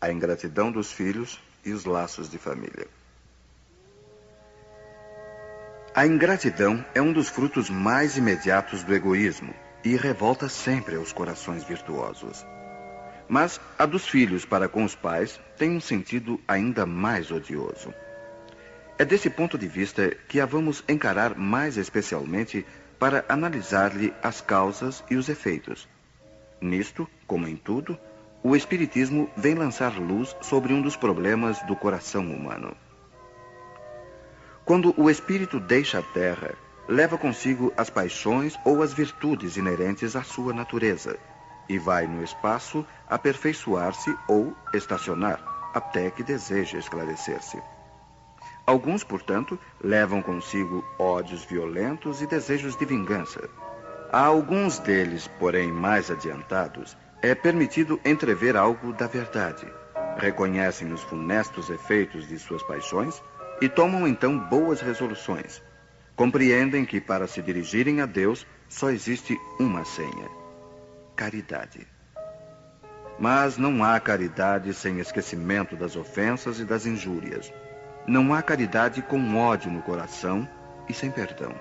a ingratidão dos filhos e os laços de família. A ingratidão é um dos frutos mais imediatos do egoísmo e revolta sempre aos corações virtuosos. Mas a dos filhos para com os pais tem um sentido ainda mais odioso. É desse ponto de vista que a vamos encarar mais especialmente para analisar-lhe as causas e os efeitos. Nisto, como em tudo, o Espiritismo vem lançar luz sobre um dos problemas do coração humano. Quando o espírito deixa a terra, leva consigo as paixões ou as virtudes inerentes à sua natureza e vai no espaço aperfeiçoar-se ou estacionar, até que deseje esclarecer-se. Alguns, portanto, levam consigo ódios violentos e desejos de vingança. A alguns deles, porém mais adiantados, é permitido entrever algo da verdade. Reconhecem os funestos efeitos de suas paixões e tomam então boas resoluções. Compreendem que para se dirigirem a Deus só existe uma senha: caridade. Mas não há caridade sem esquecimento das ofensas e das injúrias. Não há caridade com ódio no coração e sem perdão.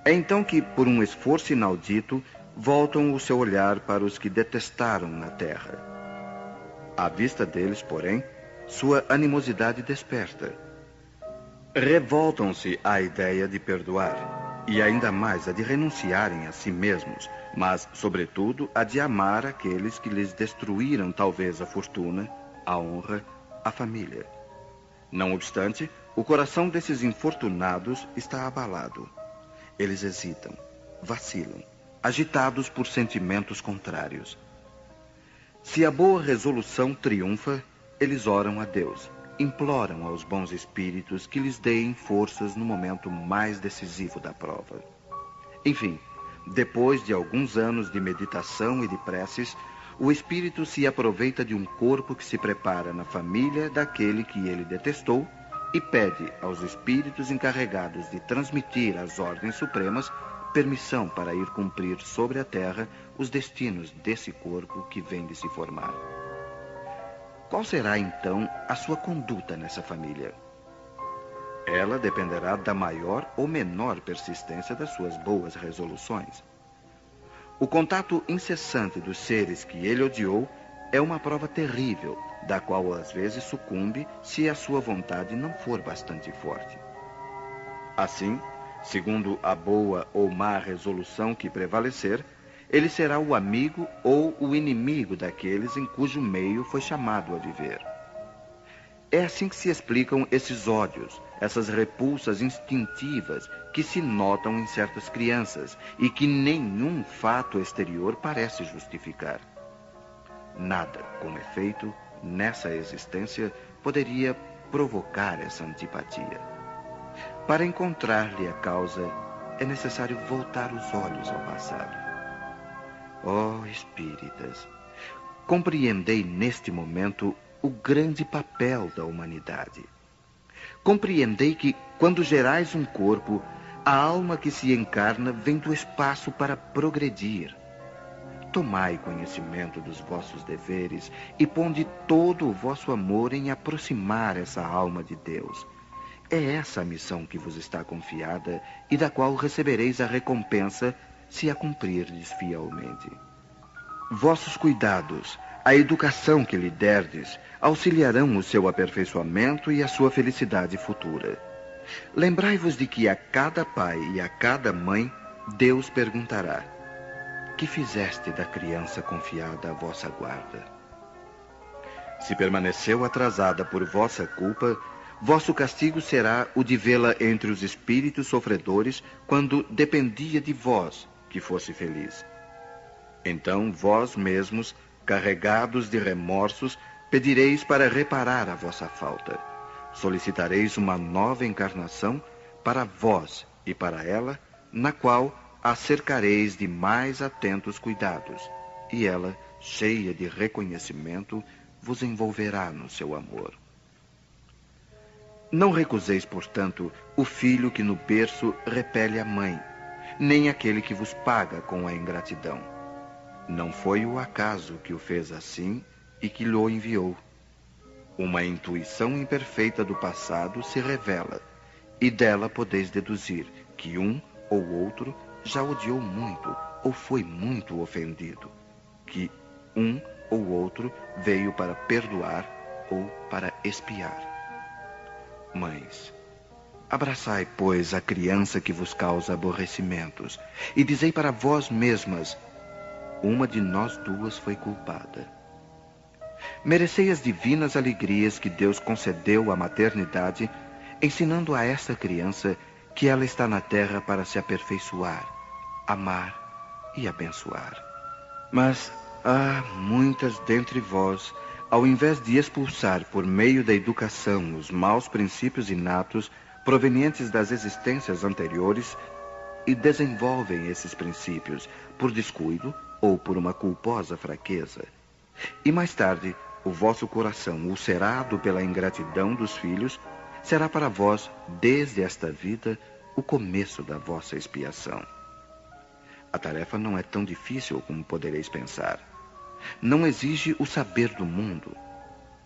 É então que, por um esforço inaudito, voltam o seu olhar para os que detestaram na terra. À vista deles, porém, sua animosidade desperta. Revoltam-se à ideia de perdoar, e ainda mais a de renunciarem a si mesmos, mas, sobretudo, a de amar aqueles que lhes destruíram talvez a fortuna, a honra, a família. Não obstante, o coração desses infortunados está abalado. Eles hesitam, vacilam, agitados por sentimentos contrários. Se a boa resolução triunfa, eles oram a Deus, imploram aos bons espíritos que lhes deem forças no momento mais decisivo da prova. Enfim, depois de alguns anos de meditação e de preces, o espírito se aproveita de um corpo que se prepara na família daquele que ele detestou e pede aos espíritos encarregados de transmitir às ordens supremas permissão para ir cumprir sobre a terra os destinos desse corpo que vem de se formar. Qual será, então, a sua conduta nessa família? Ela dependerá da maior ou menor persistência das suas boas resoluções. O contato incessante dos seres que ele odiou é uma prova terrível, da qual às vezes sucumbe se a sua vontade não for bastante forte. Assim, segundo a boa ou má resolução que prevalecer, ele será o amigo ou o inimigo daqueles em cujo meio foi chamado a viver. É assim que se explicam esses ódios, essas repulsas instintivas que se notam em certas crianças e que nenhum fato exterior parece justificar. Nada, com efeito, nessa existência poderia provocar essa antipatia. Para encontrar-lhe a causa, é necessário voltar os olhos ao passado. Ó espíritas, compreendei neste momento o grande papel da humanidade. Compreendei que, quando gerais um corpo, a alma que se encarna vem do espaço para progredir. Tomai conhecimento dos vossos deveres e ponde todo o vosso amor em aproximar essa alma de Deus. É essa a missão que vos está confiada e da qual recebereis a recompensa se a cumprirdes fielmente. Vossos cuidados, a educação que lhe derdes, auxiliarão o seu aperfeiçoamento e a sua felicidade futura. Lembrai-vos de que a cada pai e a cada mãe, Deus perguntará: que fizeste da criança confiada à vossa guarda? Se permaneceu atrasada por vossa culpa, vosso castigo será o de vê-la entre os espíritos sofredores quando dependia de vós que fosse feliz. Então vós mesmos, carregados de remorsos, pedireis para reparar a vossa falta. Solicitareis uma nova encarnação para vós e para ela, na qual a cercareis de mais atentos cuidados, e ela, cheia de reconhecimento, vos envolverá no seu amor. Não recuseis, portanto, o filho que no berço repele a mãe, nem aquele que vos paga com a ingratidão. Não foi o acaso que o fez assim, e que lhe enviou. Uma intuição imperfeita do passado se revela, e dela podeis deduzir que um ou outro já odiou muito ou foi muito ofendido, que um ou outro veio para perdoar ou para expiar. Mães, abraçai, pois, a criança que vos causa aborrecimentos, e dizei para vós mesmas: uma de nós duas foi culpada. Merecei as divinas alegrias que Deus concedeu à maternidade, ensinando a esta criança que ela está na terra para se aperfeiçoar, amar e abençoar. Mas há muitas dentre vós, ao invés de expulsar por meio da educação os maus princípios inatos provenientes das existências anteriores, e desenvolvem esses princípios por descuido ou por uma culposa fraqueza. E mais tarde, o vosso coração, ulcerado pela ingratidão dos filhos, será para vós, desde esta vida, o começo da vossa expiação. A tarefa não é tão difícil como podereis pensar. Não exige o saber do mundo.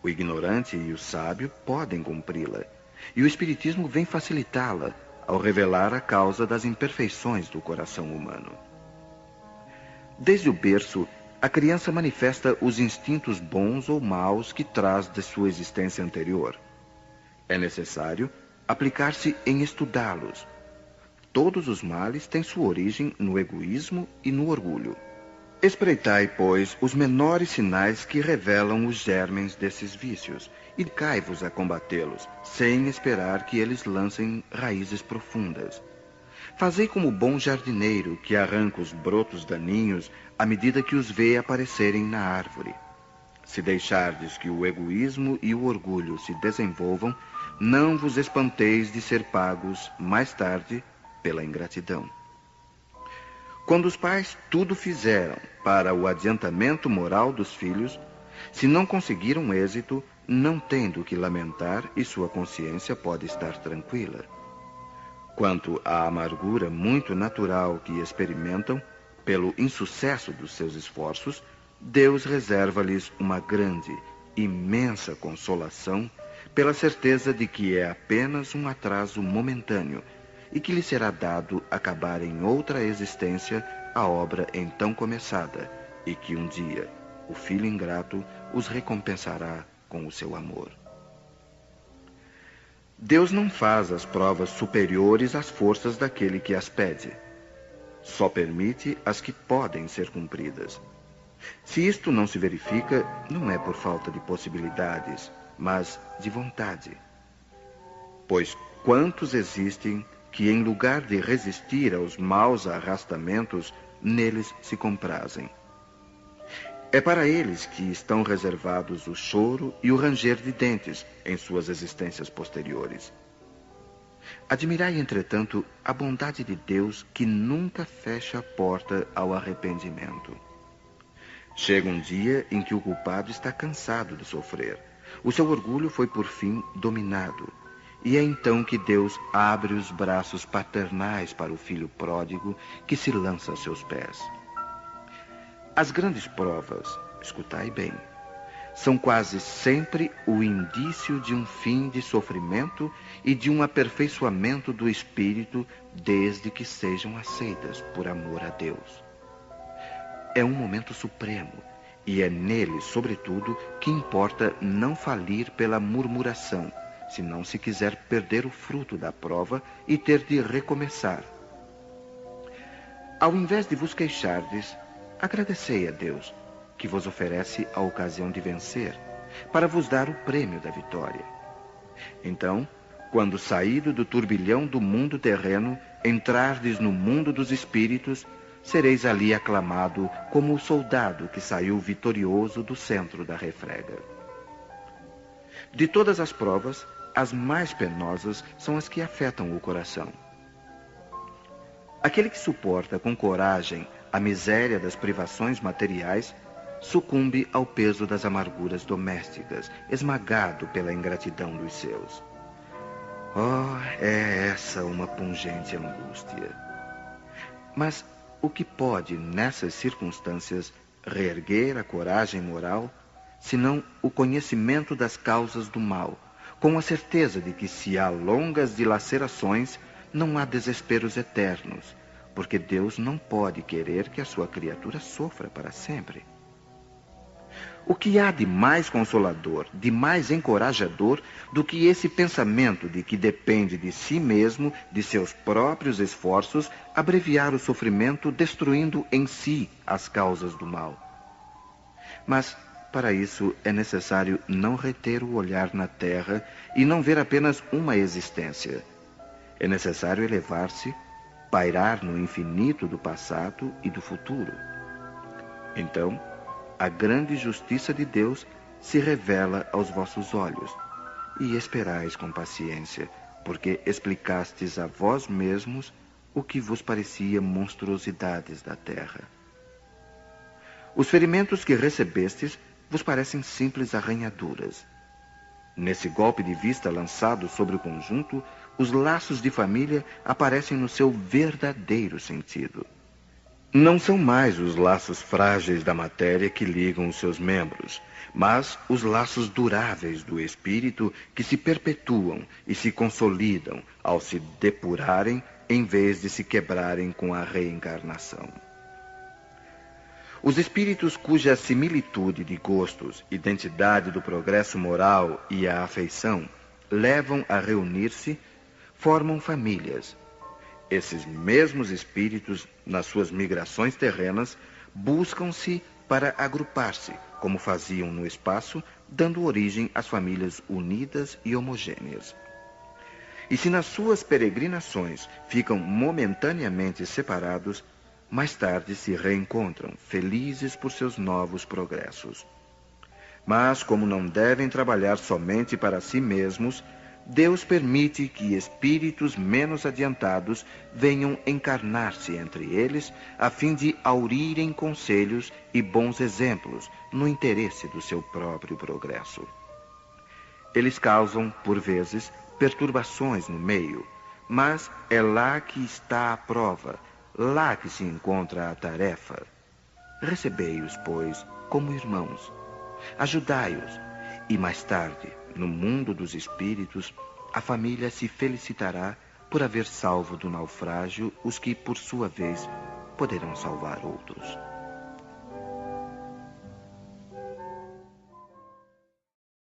O ignorante e o sábio podem cumpri-la, e o Espiritismo vem facilitá-la ao revelar a causa das imperfeições do coração humano. Desde o berço, a criança manifesta os instintos bons ou maus que traz de sua existência anterior. É necessário aplicar-se em estudá-los. Todos os males têm sua origem no egoísmo e no orgulho. Espreitai, pois, os menores sinais que revelam os germens desses vícios, e cai-vos a combatê-los, sem esperar que eles lancem raízes profundas. Fazei como o bom jardineiro que arranca os brotos daninhos à medida que os vê aparecerem na árvore. Se deixardes que o egoísmo e o orgulho se desenvolvam, não vos espanteis de ser pagos, mais tarde, pela ingratidão. Quando os pais tudo fizeram para o adiantamento moral dos filhos, se não conseguiram êxito, não têm do que lamentar e sua consciência pode estar tranquila. Quanto à amargura muito natural que experimentam pelo insucesso dos seus esforços, Deus reserva-lhes uma grande, imensa consolação pela certeza de que é apenas um atraso momentâneo e que lhe será dado acabar em outra existência a obra então começada, e que um dia o filho ingrato os recompensará com o seu amor. Deus não faz as provas superiores às forças daquele que as pede. Só permite as que podem ser cumpridas. Se isto não se verifica, não é por falta de possibilidades, mas de vontade. Pois quantos existem que, em lugar de resistir aos maus arrastamentos, neles se comprazem. É para eles que estão reservados o choro e o ranger de dentes em suas existências posteriores. Admirai, entretanto, a bondade de Deus que nunca fecha a porta ao arrependimento. Chega um dia em que o culpado está cansado de sofrer. O seu orgulho foi, por fim, dominado. E é então que Deus abre os braços paternais para o filho pródigo que se lança a seus pés. As grandes provas, escutai bem, são quase sempre o indício de um fim de sofrimento e de um aperfeiçoamento do espírito, desde que sejam aceitas por amor a Deus. É um momento supremo, e é nele, sobretudo, que importa não falir pela murmuração, se não se quiser perder o fruto da prova e ter de recomeçar. Ao invés de vos queixardes, agradecei a Deus, que vos oferece a ocasião de vencer, para vos dar o prêmio da vitória. Então, quando saído do turbilhão do mundo terreno, entrardes no mundo dos espíritos, sereis ali aclamado como o soldado que saiu vitorioso do centro da refrega. De todas as provas, as mais penosas são as que afetam o coração. Aquele que suporta com coragem a miséria das privações materiais sucumbe ao peso das amarguras domésticas, esmagado pela ingratidão dos seus. Oh, é essa uma pungente angústia. Mas o que pode, nessas circunstâncias, reerguer a coragem moral senão o conhecimento das causas do mal, com a certeza de que se há longas dilacerações, não há desesperos eternos, porque Deus não pode querer que a sua criatura sofra para sempre. O que há de mais consolador, de mais encorajador do que esse pensamento de que depende de si mesmo, de seus próprios esforços, abreviar o sofrimento, destruindo em si as causas do mal? Mas, para isso, é necessário não reter o olhar na terra e não ver apenas uma existência. É necessário elevar-se, pairar no infinito do passado e do futuro. Então, a grande justiça de Deus se revela aos vossos olhos, e esperais com paciência, porque explicastes a vós mesmos o que vos parecia monstruosidades da terra. Os ferimentos que recebestes vos parecem simples arranhaduras. Nesse golpe de vista lançado sobre o conjunto, os laços de família aparecem no seu verdadeiro sentido. Não são mais os laços frágeis da matéria que ligam os seus membros, mas os laços duráveis do espírito que se perpetuam e se consolidam ao se depurarem em vez de se quebrarem com a reencarnação. Os espíritos cuja similitude de gostos, identidade do progresso moral e a afeição levam a reunir-se, formam famílias. Esses mesmos espíritos, nas suas migrações terrenas, buscam-se para agrupar-se, como faziam no espaço, dando origem às famílias unidas e homogêneas. E se nas suas peregrinações ficam momentaneamente separados, mais tarde se reencontram, felizes por seus novos progressos. Mas, como não devem trabalhar somente para si mesmos, Deus permite que espíritos menos adiantados venham encarnar-se entre eles, a fim de aurirem conselhos e bons exemplos no interesse do seu próprio progresso. Eles causam, por vezes, perturbações no meio, mas é lá que está a prova, lá que se encontra a tarefa. Recebei-os, pois, como irmãos. Ajudai-os, e mais tarde, no mundo dos espíritos, a família se felicitará por haver salvo do naufrágio os que, por sua vez, poderão salvar outros.